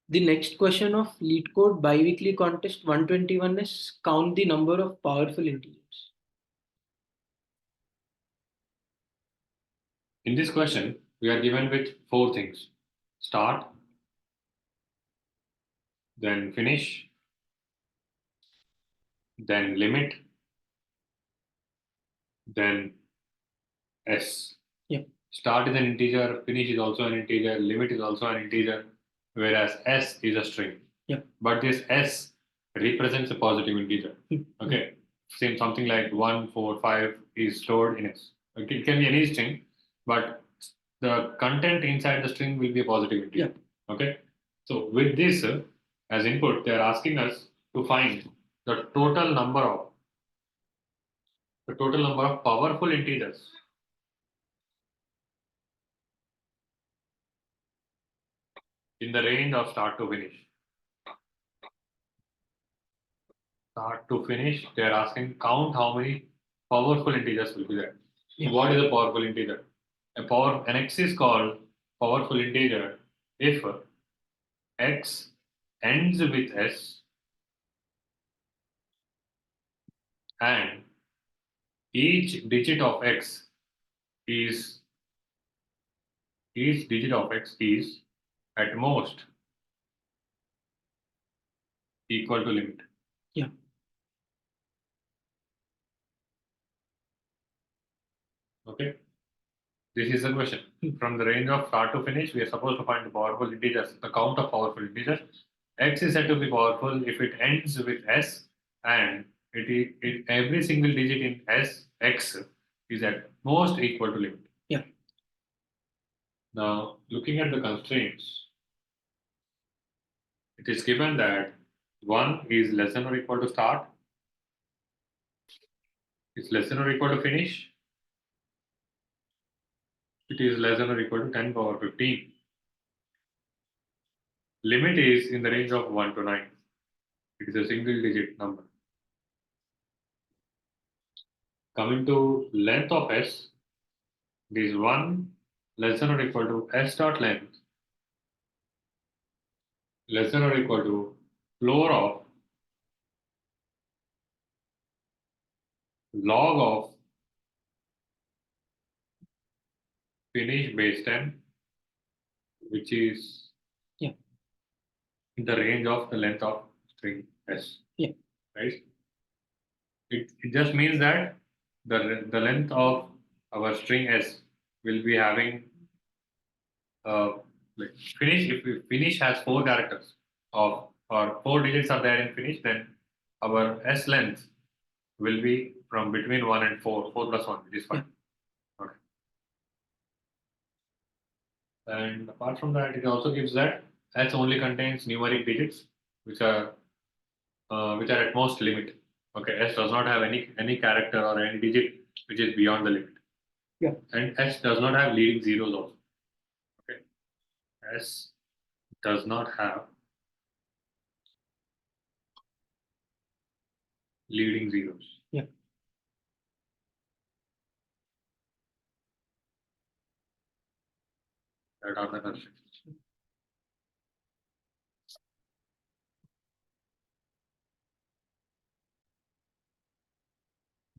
The next question of lead code biweekly contest 121 is count the number of powerful integers. In this question, we are given with 4 things: start, then finish, then limit, then s. Yeah. Start is an integer, finish is also an integer, limit is also an integer, whereas s is a string. Yeah. But this s represents a positive integer. Okay. Same something like 1, 4, 5 is stored in s. Okay. It can be any string, but the content inside the string will be a positive integer. Yeah. Okay. So with this as input, they are asking us to find the total number of powerful integers in the range of start to finish. Start to finish, they are asking count how many powerful integers will be there. Yeah. What is a powerful integer? An x is called powerful integer if x ends with s and each digit of x is at most equal to limit. Yeah. Okay. This is the question. From the range of start to finish, we are supposed to find the powerful integers, the count of powerful integers. X is said to be powerful if it ends with s and every single digit in x is at most equal to limit. Yeah. Now, looking at the constraints, it is given that 1 is less than or equal to start, it's less than or equal to finish, it is less than or equal to 10 power 15. Limit is in the range of 1 to 9. It is a single digit number. Coming to length of s, it is 1 less than or equal to s dot length less than or equal to floor of log of finish base 10, which is in the range of the length of string s. Yeah. Right? It just means that the length of our string s will be having like finish. If finish has 4 characters or 4 digits are there in finish, then our s length will be from between 1 and 4 plus 1, which is 5. Yeah. Okay. And apart from that, it also gives that s only contains numeric digits which are at most limit. Okay, s does not have any character or any digit which is beyond the limit. Yeah. And s does not have leading zeros also. Okay, s does not have leading zeros. Yeah. That are the constraints.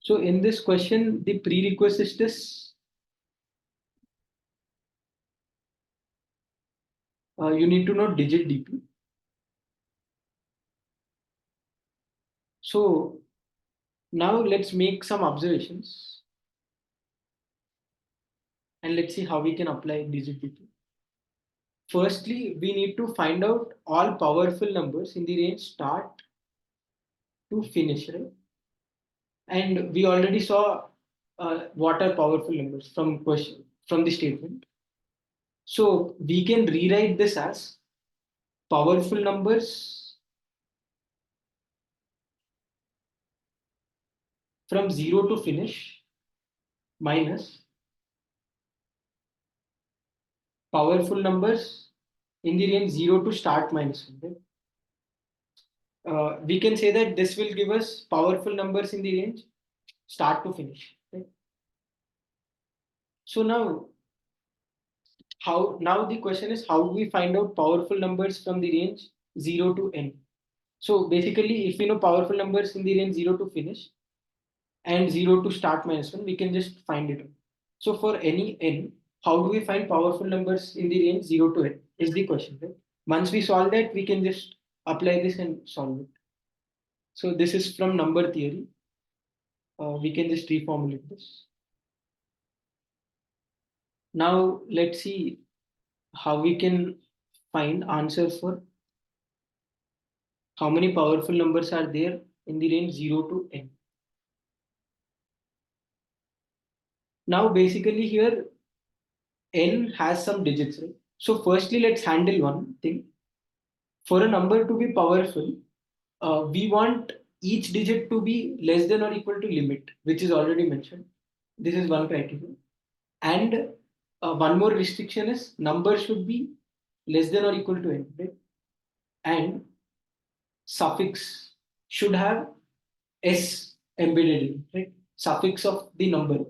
So in this question, the prerequisite is this. You need to know digit DP. So now let's make some observations and let's see how we can apply digit DP. Firstly, we need to find out all powerful numbers in the range start to finish, right? And we already saw what are powerful numbers from the statement. So we can rewrite this as powerful numbers from 0 to finish minus powerful numbers in the range 0 to start minus 100. We can say that this will give us powerful numbers in the range start to finish. Right? So now How now the question is, how do we find out powerful numbers from the range 0 to n? So basically, if we know powerful numbers in the range 0 to finish and 0 to start minus 1, we can just find it out. So for any n, how do we find powerful numbers in the range 0 to n is the question, right? Once we solve that, we can just apply this and solve it. So this is from number theory. We can just reformulate this. Now let's see how we can find answers for how many powerful numbers are there in the range 0 to n. Now basically here n has some digits, right? So firstly, let's handle one thing. For a number to be powerful, we want each digit to be less than or equal to limit, which is already mentioned. This is one criteria. And one more restriction is number should be less than or equal to n, right? And suffix should have s embedded in, right? Suffix of the number,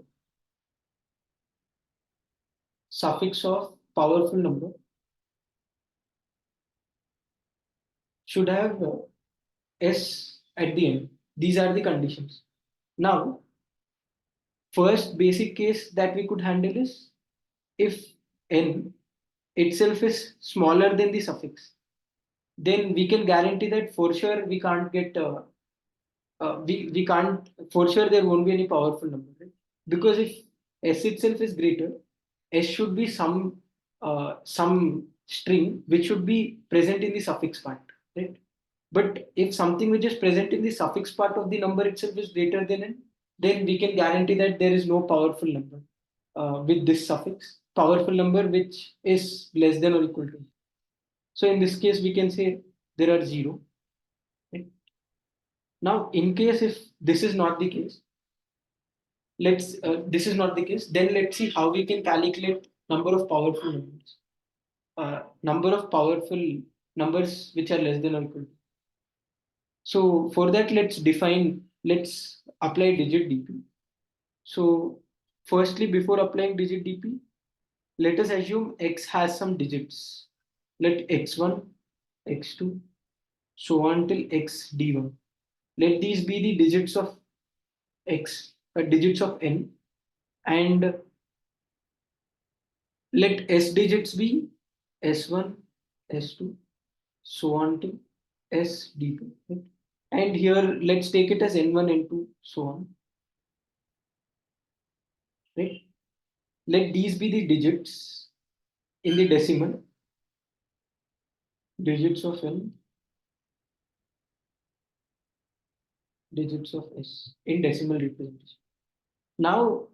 suffix of powerful number should have s at the end. These are the conditions. Now, first basic case that we could handle is if n itself is smaller than the suffix, then we can guarantee that for sure we can't get we can't for sure there won't be any powerful number, right? Because if s itself is greater, s should be some string which should be present in the suffix part, right? But if something which is present in the suffix part of the number itself is greater than n, then we can guarantee that there is no powerful number with this suffix, powerful number which is less than or equal to. So in this case, we can say there are zero. Right? Now, in case if this is not the case, this is not the case, then let's see how we can calculate number of powerful numbers. Number of powerful numbers which are less than or equal to. So for that, let's apply digit dp. So firstly, before applying digit dp, let us assume x has some digits. Let x1, x2, so on till x d1. Let these be the digits of x, digits of n, and let s digits be s1, s2, so on to s d2. Right? And here let's take it as n1, n2, so on. Right? Let these be the digits in the decimal, digits of n, digits of s in decimal representation. Now,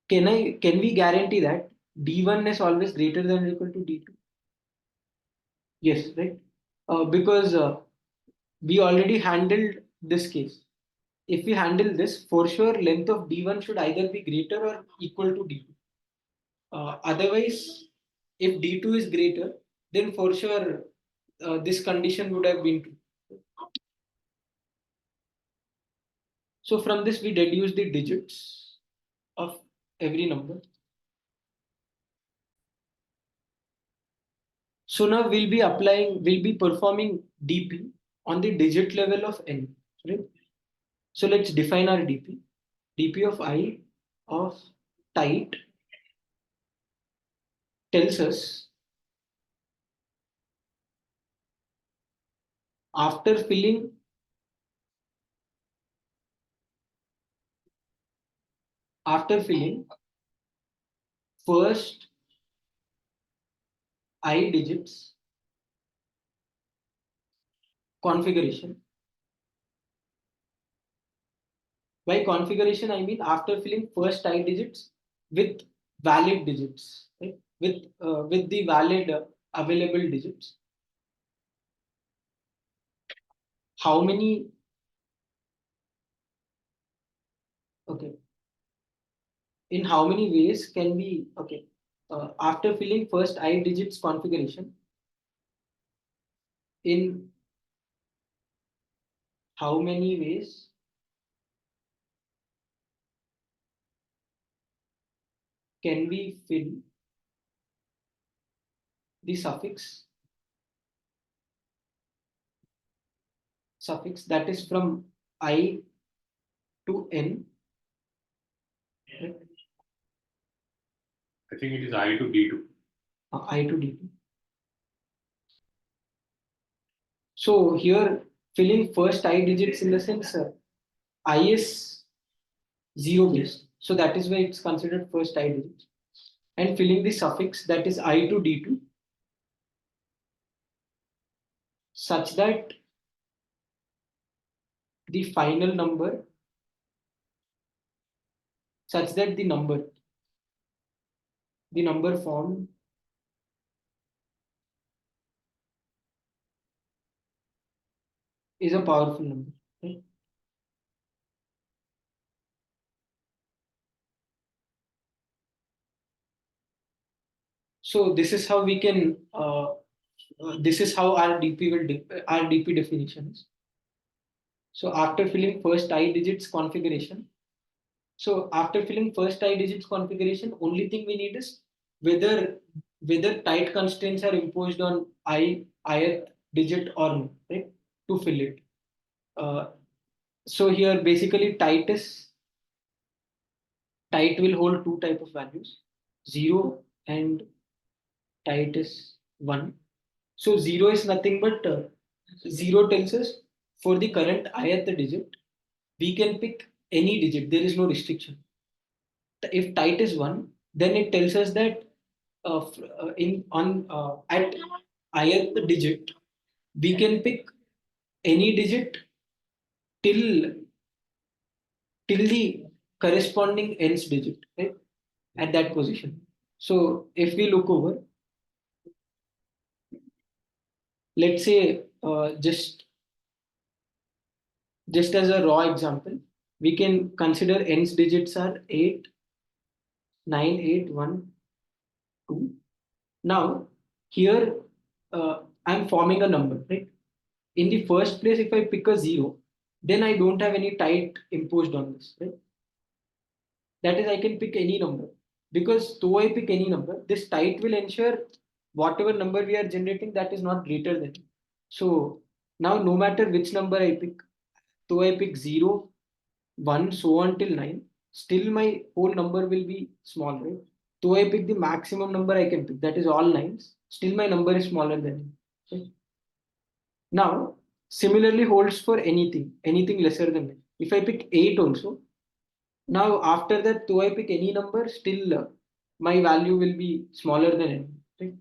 can we guarantee that d1 is always greater than or equal to d2? Yes, right? Because we already handled this case. If we handle this, for sure, length of d1 should either be greater or equal to d2. Otherwise, if d2 is greater, then for sure this condition would have been true. So from this, we deduce the digits of every number. So now we'll be performing dp on the digit level of n. Right? So let's define our dp. dp of I of tight tells us after filling first I digits configuration. By configuration, I mean after filling first I digits with valid digits, right? With the valid available digits. How many? Okay. In how many ways can we? Okay. After filling first I digits configuration, in how many ways can we fill the suffix that is from I to N. Right? I think it is I to D2. I to D2. So here filling first I digits in the sense I is 0 based. So that is why it's considered first I digit. And filling the suffix that is I to D2 such that the final number, such that the number formed is a powerful number. Right? So this is how we can. This is how our DP our DP definition is. So after filling first I digits configuration, so after filling first I digits configuration, only thing we need is whether tight constraints are imposed on ith digit or no, right? To fill it. Uh, so here basically tight will hold two type of values, 0 and tight is 1. So 0 is nothing but 0 tells us for the current ith digit, we can pick any digit. There is no restriction. If tight is 1, then it tells us that in on at ith digit, we can pick any digit till the corresponding nth digit, right? At that position. So if we look over, let's say just as a raw example, we can consider nth digits are 8, 9, 8, 1, 2. Now here I'm forming a number, right? In the first place, if I pick a 0, then I don't have any tight imposed on this, right? That is, I can pick any number, because though I pick any number, this tight will ensure whatever number we are generating, that is not greater than. So now no matter which number I pick, though I pick 0, 1, so on till 9, still my whole number will be small, right? Though I pick the maximum number I can pick, that is all nines, still my number is smaller than it. Right? Now, similarly holds for anything lesser than 9. If I pick 8 also, now after that, though I pick any number, still my value will be smaller than n. Right?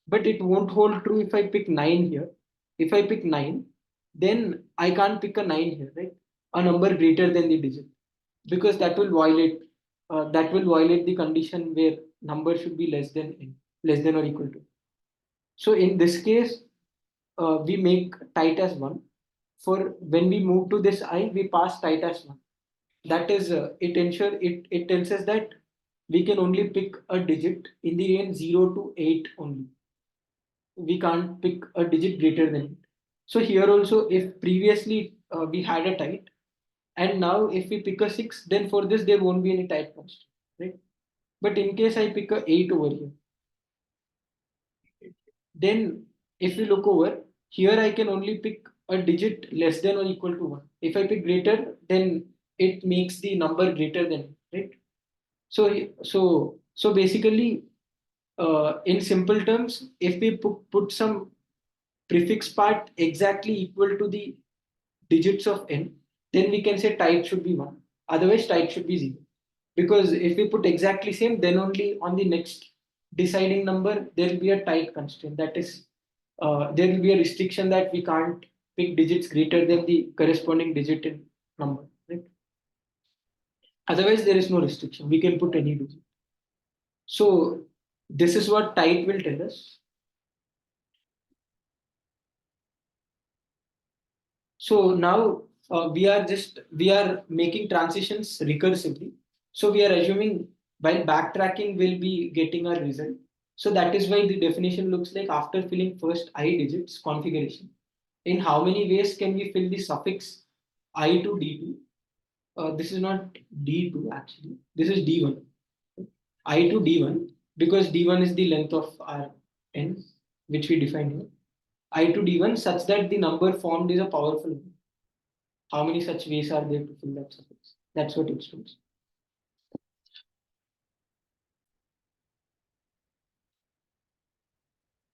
But it won't hold true if I pick 9 here. If I pick 9, then I can't pick a 9 here, right? A number greater than the digit, because that will violate the condition where number should be less than n, less than or equal to. So in this case, we make tight as 1. For when we move to this I, we pass tight as 1. That is, it tells us that we can only pick a digit in the range 0 to 8 only. We can't pick a digit greater than it. So here also, if previously we had a tight, and now if we pick a 6, then for this there won't be any tight constraint, right? But in case I pick a 8 over here, then if we look over here, I can only pick a digit less than or equal to 1. If I pick greater, then it makes the number greater than, right? So basically, in simple terms, if we put some prefix part exactly equal to the digits of n, then we can say type should be 1. Otherwise, type should be 0. Because if we put exactly same, then only on the next deciding number, there will be a tight constraint. That is, there will be a restriction that we can't pick digits greater than the corresponding digit in number. Right? Otherwise, there is no restriction. We can put any digit. So this is what tight will tell us. So now we are making transitions recursively. So we are assuming while backtracking we'll be getting our result. So that is why the definition looks like after filling first I digits configuration. In how many ways can we fill the suffix I to D2? This is not D2 actually. This is D1. I to D1, because D1 is the length of our n. which we defined here, I to D1 such that the number formed is a powerful number. How many such ways are there to fill that suffix? That's what it shows.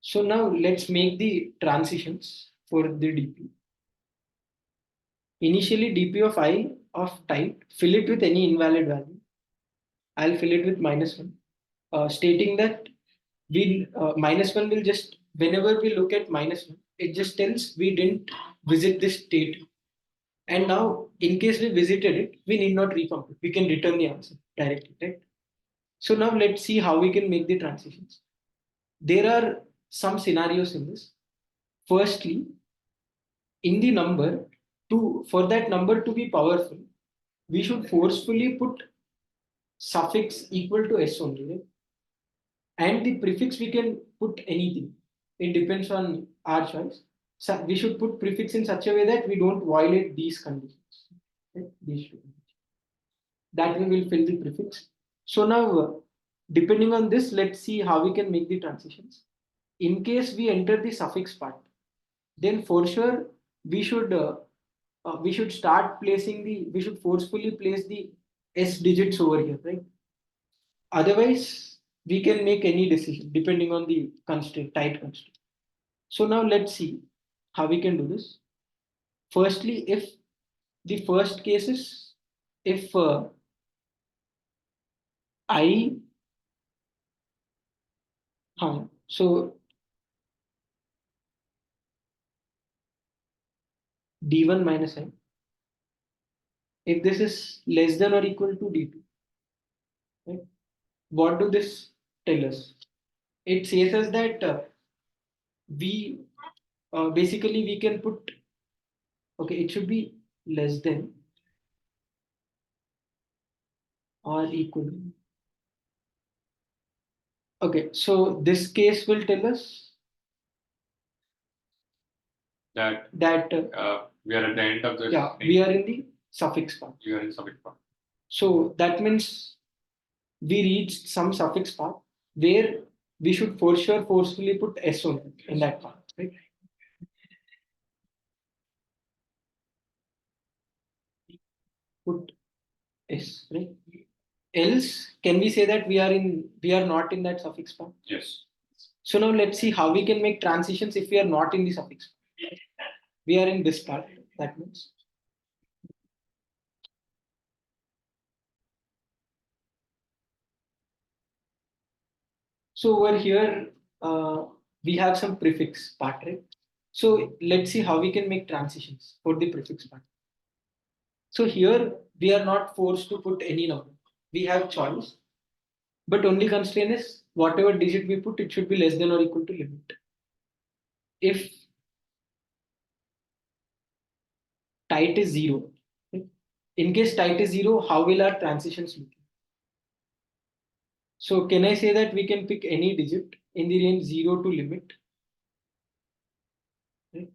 So now let's make the transitions for the DP. Initially, DP of I of type, fill it with any invalid value. I'll fill it with -1, stating that we -1 will just, whenever we look at -1, it just tells we didn't visit this state. And now, in case we visited it, we need not recompute. We can return the answer directly, right? So now let's see how we can make the transitions. There are some scenarios in this. Firstly, in the number, for that number to be powerful, we should forcefully put suffix equal to s only, right? And the prefix we can put anything. It depends on our choice. So we should put prefix in such a way that we don't violate these conditions. Right? That we will fill the prefix. So now, depending on this, let's see how we can make the transitions. In case we enter the suffix part, then for sure we should start placing we should forcefully place the s digits over here, right? Otherwise, we can make any decision depending on the constraint, tight constraint. So now let's see how we can do this. Firstly, if the first case is if I, so D1 minus I, if this is less than or equal to D2, right? What do this tell us? It says us that we basically we can put, okay, it should be less than or equal. Okay, so this case will tell us that we are at the end of the we are in the suffix part. You are in suffix part. So that means we reached some suffix part where we should for sure forcefully put s on in that part, right? Put s, right? Else, can we say that we are not in that suffix part? Yes. So now let's see how we can make transitions if we are not in the suffix part. We are in this part. That means so over here we have some prefix part, right? So let's see how we can make transitions for the prefix part. So here we are not forced to put any number. We have choice, but only constraint is whatever digit we put, it should be less than or equal to limit. If tight is 0, in case tight is 0, how will our transitions look? So can I say that we can pick any digit in the range 0 to limit? Right?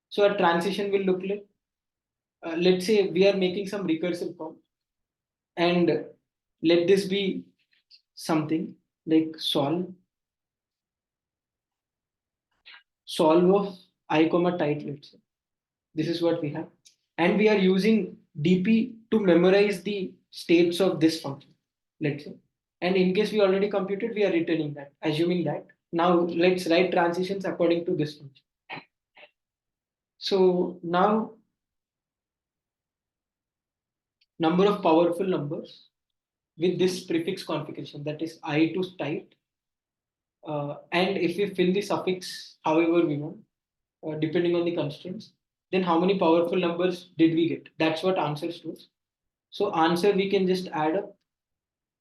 So our transition will look like, let's say we are making some recursive call, and let this be something like solve of I comma tight, let's say. This is what we have. And we are using DP to memorize the states of this function, let's say. And in case we already computed, we are returning that, assuming that. Now let's write transitions according to this function. So now number of powerful numbers with this prefix configuration, that is I to tight. And if we fill the suffix however we want, depending on the constraints, then how many powerful numbers did we get? That's what answer stores. So answer we can just add up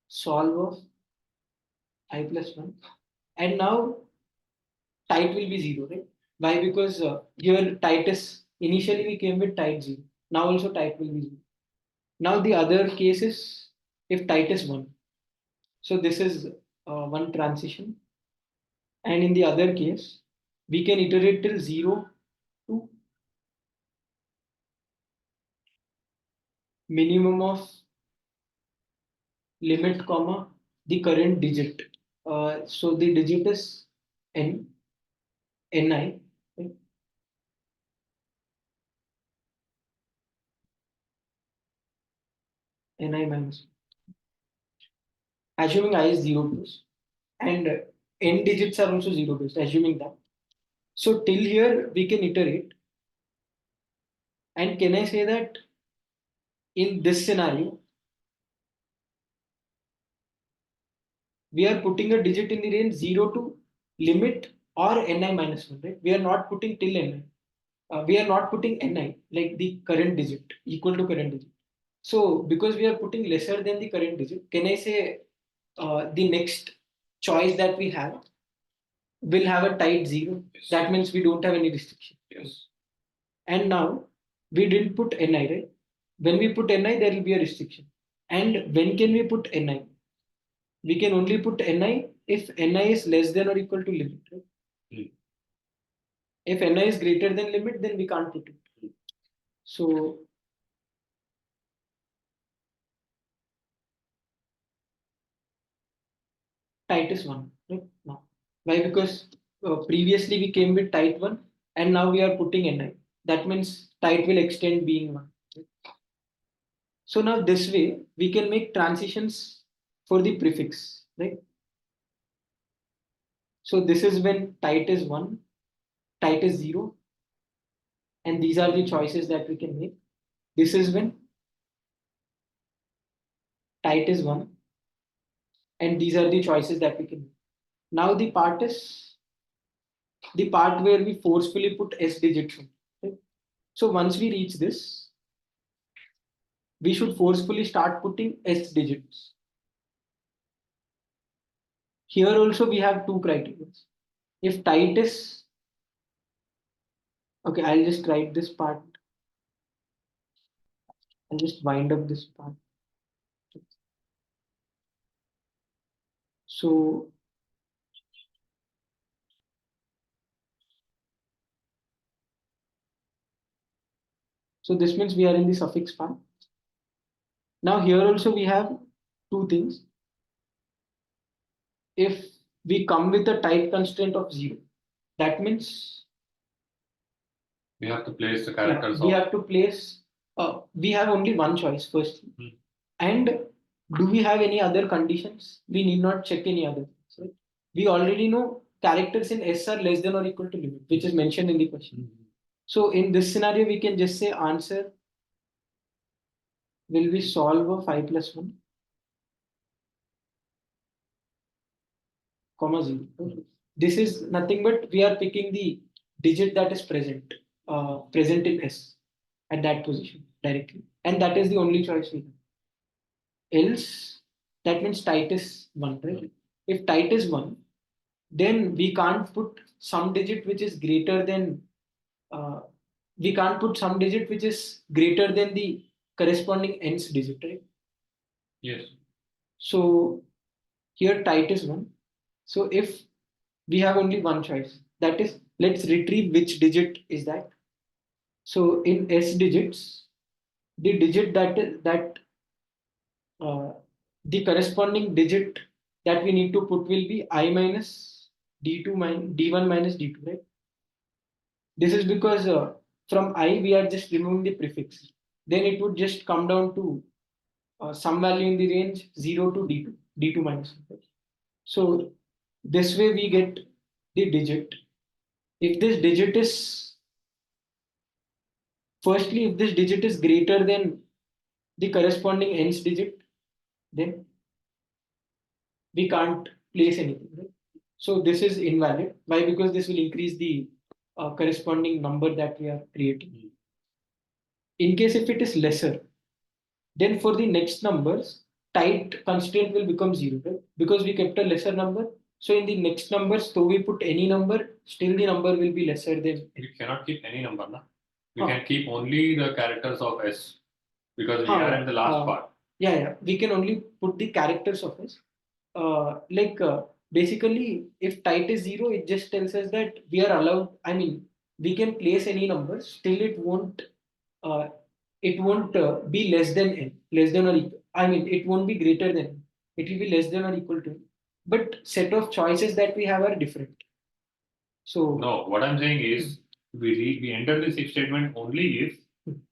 solve of I plus 1. And now tight will be 0, right? Why? Because here tight is, initially we came with tight 0. Now also tight will be 0. Now the other case is if tight is 1. So this is one transition. And in the other case, we can iterate till 0 to minimum of limit comma the current digit. So the digit is n. ni, right? Ni minus, assuming I is 0 plus, and n digits are also 0 based, assuming that. So till here we can iterate, and can I say that in this scenario we are putting a digit in the range 0 to limit or ni minus 1, right? We are not putting till ni. We are not putting ni like the current digit equal to current digit. So because we are putting lesser than the current digit, can I say the next choice that we have will have a tight 0? Yes. That means we don't have any restriction. Yes. And now we didn't put ni, right? When we put ni, there will be a restriction. And when can we put ni? We can only put ni if ni is less than or equal to limit, right? Mm. If ni is greater than limit, then we can't put it. So tight is 1, right? Now, why? Because previously we came with tight 1 and now we are putting ni. That means tight will extend being 1. Right? So now this way we can make transitions for the prefix, right? So this is when tight is 1, tight is 0, and these are the choices that we can make. This is when tight is 1, and these are the choices that we can make. Now the part is the part where we forcefully put s digits in. Right? So once we reach this, we should forcefully start putting s digits. Here also we have two criteria. If tight is, okay, I'll just write this part. I'll just wind up this part. So this means we are in the suffix part. Now here also we have two things. If we come with a tight constraint of 0, that means We have to place the characters. We have to place. We have only one choice first. And do we have any other conditions? We need not check any other things, right? We already know characters in S are less than or equal to limit, which is mentioned in the question. So in this scenario, we can just say answer will we solve a 5 plus 1, comma 0. This is nothing but we are picking the digit that is present in S at that position directly. And that is the only choice we have. Else, that means tight is 1, right? If tight is 1, then we can't put some digit which is greater than we can't put some digit which is greater than the corresponding nth digit, right? Yes. So here tight is 1. So if we have only one choice, that is, let's retrieve which digit is that. So in s digits, the digit that the corresponding digit that we need to put will be I minus d2 minus d1 minus d2, right? This is because from I we are just removing the prefix. Then it would just come down to some value in the range 0 to d2, d2 minus 1. So this way we get the digit. If this digit is, firstly, if this digit is greater than the corresponding nth digit, then we can't place anything. Right? So this is invalid. Why? Because this will increase the corresponding number that we are creating. In case if it is lesser, then for the next numbers, tight constraint will become 0, right? Because we kept a lesser number. So in the next numbers, though we put any number, still the number will be lesser than. We cannot keep any number, na? We can keep only the characters of S because we are in the last part. Yeah. We can only put the characters of S. Basically, if tight is 0, it just tells us that we are allowed. I mean, we can place any numbers. Still, uh, it won't be less than n, less than or equal. I mean, it won't be greater than n. It will be less than or equal to n. But set of choices that we have are different. So no, what I'm saying is we enter this if statement only if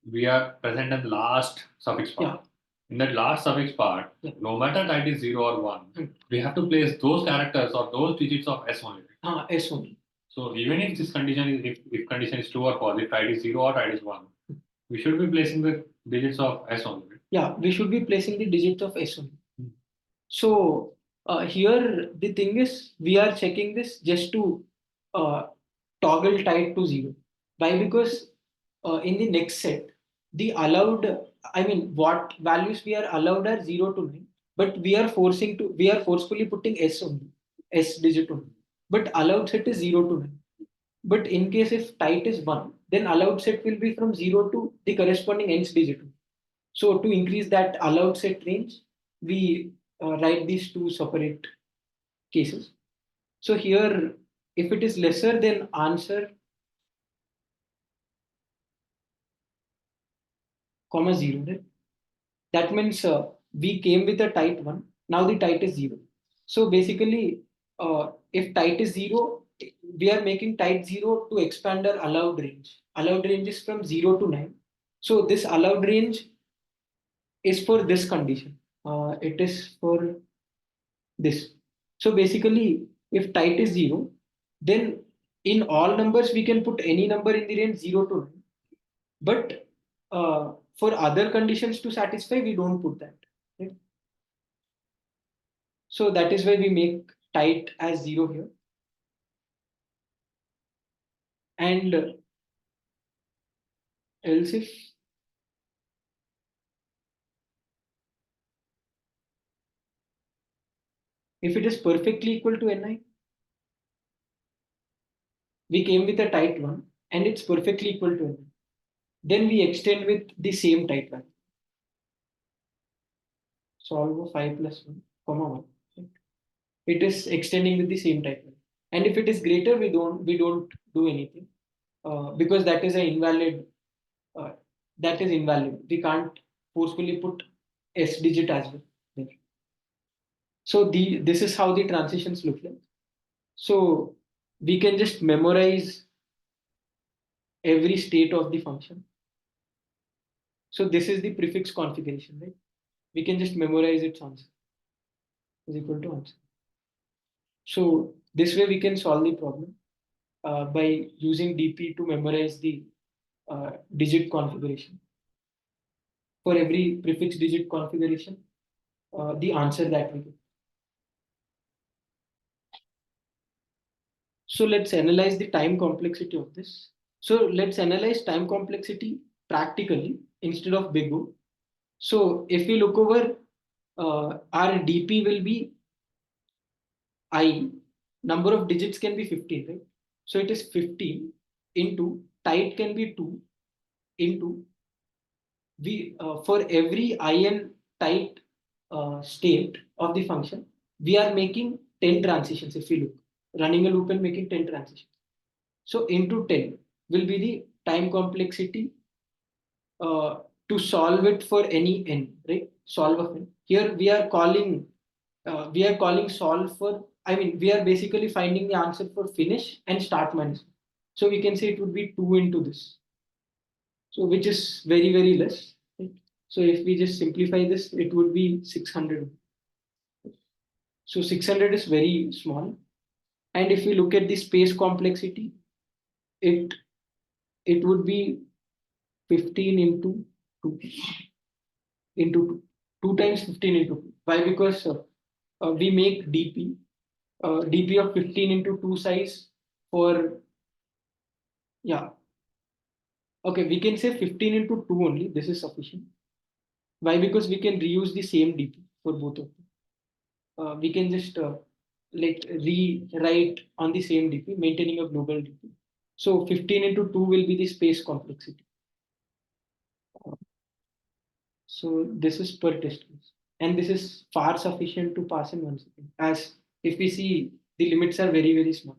we are present at the last suffix part. Yeah. In that last suffix part, Yeah. no matter type is 0 or 1, we have to place those characters or those digits of S only. S only. So even if this condition is if condition is true or false, if type is 0 or type is 1, we should be placing the digits of S only. Yeah, we should be placing the digits of S only. Hmm. So here the thing is we are checking this just to toggle type to 0. Why? Because in the next set, the allowed, I mean, what values we are allowed are 0 to 9, but we are forcefully putting S only, S digit only. But allowed set is 0 to 9. But in case if type is 1, then allowed set will be from 0 to the corresponding nth digit. So to increase that allowed set range, we write these two separate cases. So here, if it is lesser than answer, comma 0, right? That means we came with a type 1, now the type is 0. So basically, if type is 0, we are making type 0 to expand our allowed range. Allowed range is from 0 to 9. So this allowed range is for this condition. It is for this. So basically, if type is 0, then in all numbers we can put any number in the range 0 to 9. But for other conditions to satisfy, we don't put that. Right? So that is why we make type as 0 here. And else if it is perfectly equal to ni, we came with a type 1 and it's perfectly equal to ni. Then we extend with the same type value. Solve 5 plus 1, comma 1. Right? It is extending with the same type value. And if it is greater, we don't do anything because that is an invalid. That is invalid. We can't forcefully put S digit as well there. So this is how the transitions look like. So we can just memorize every state of the function. So this is the prefix configuration, right? We can just memorize its answer is equal to answer. So this way we can solve the problem by using DP to memorize the digit configuration. For every prefix digit configuration, the answer that we get. So let's analyze the time complexity of this. So let's analyze time complexity practically instead of big O. So if we look over, our DP will be I, number of digits can be 15, right? So it is 15 into type can be 2 into we for every in type state of the function, we are making 10 transitions if we look, running a loop and making 10 transitions. So into 10 will be the time complexity to solve it for any n, right? Solve of n. Here we are calling solve for, I mean, we are basically finding the answer for finish and start minus. So we can say it would be 2 into this. So which is very, very less. Right? So if we just simplify this, it would be 600. So 600 is very small. And if we look at the space complexity, it would be 15 into 2 into 2 times 15 into 2. Why? Because we make DP of 15 into 2 size for, yeah. Okay, we can say 15 into 2 only. This is sufficient. Why? Because we can reuse the same DP for both of them. We can just like rewrite on the same DP, maintaining a global DP. So 15 into 2 will be the space complexity. So this is per test case. And this is far sufficient to pass in 1 second. As if we see the limits are very, very small.